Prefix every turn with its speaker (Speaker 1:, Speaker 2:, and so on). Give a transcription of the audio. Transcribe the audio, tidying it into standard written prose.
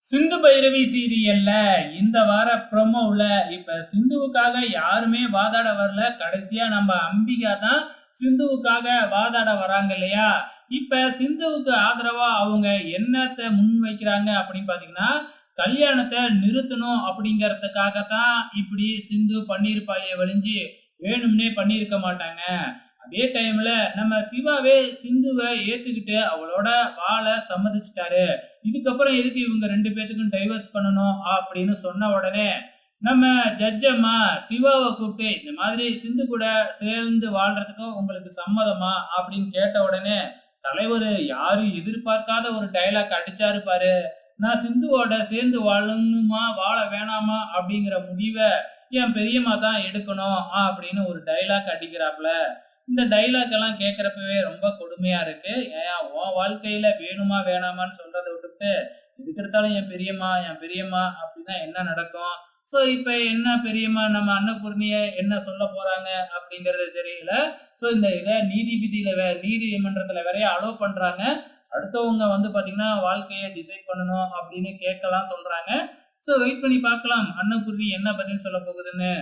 Speaker 1: சிந்து பைரவி சீரியல்ல இந்த வார ப்ரோமோவுல இப்ப சிந்துவுக்காக யாருமே வாதாட வரல. கடைசியா நம்ம அம்பிகா தான் சிந்துவுக்காக வாதாட வராங்க இல்லையா? இப்ப சிந்துவுக்கு ஆதரவா அவங்க என்னத்த முன் வைக்கிறாங்க அப்படின்னு பாத்தீங்கன்னா, கல்யாணத்த நிறுத்தணும் அப்படிங்கறதுக்காக தான் இப்படி சிந்து பண்ணியிருப்பாளே ஒழிஞ்சு வேணும்னே பண்ணியிருக்க மாட்டாங்க. அதே டைம்ல நம்ம சிவாவே சிந்துவ ஏத்துக்கிட்டு அவளோட வாழ சம்மதிச்சுட்டாரு. இதுக்கப்புறம் எதுக்கு இவங்க 2 பேத்துக்கும் டைவர்ஸ் பண்ணணும் அப்படின்னு சொன்ன உடனே, நம்ம ஜட்ஜ் அம்மா சிவாவ கூப்பிட்டு, "இந்த மாதிரி சிந்து கூட சேர்ந்து வாழ்றதுக்கு உங்களுக்கு சம்மதமா?" அப்படின்னு கேட்ட உடனே, தலைவரு யாரும் எதிர்பார்க்காத ஒரு டயலாக் அடிச்சாரு பாரு. "நான் சிந்துவோட சேர்ந்து வாழணுமா, வாழ வேணாமா அப்படிங்கிற முடிவ என் பெரியம்மா தான் எடுக்கணும்." அப்படின்னு ஒரு டயலாக் அடிக்கிறாப்ல. இந்த டயலாக் எல்லாம் கேட்கிறப்பவே ரொம்ப கொடுமையா இருக்கு. ஏன் உன் வாழ்க்கையில வேணுமா, வேணாமான்னு சொல்றத விட்டுப்புட்டு, எதுக்கெடுத்தாலும் என் பெரியம்மா, என் பெரியம்மா அப்படின்னா என்ன நடக்கும்? ஸோ இப்ப என்ன பெரியம்மா நம்ம அன்னபூர்ணிய என்ன சொல்லப் போறாங்க அப்படிங்கிறது தெரியல. ஸோ இந்த இத நீதிமன்றத்துல வேறயா அலோவ் பண்றாங்க. அடுத்தவங்க வந்து பாத்தீங்கன்னா, வாழ்க்கைய டிசைட் பண்ணணும் அப்படின்னு கேட்கலாம் சொல்றாங்க. ஸோ வெயிட் பண்ணி பார்க்கலாம். அன்னபூர்ணி என்ன பதில் சொல்லப் போகுதுன்னு.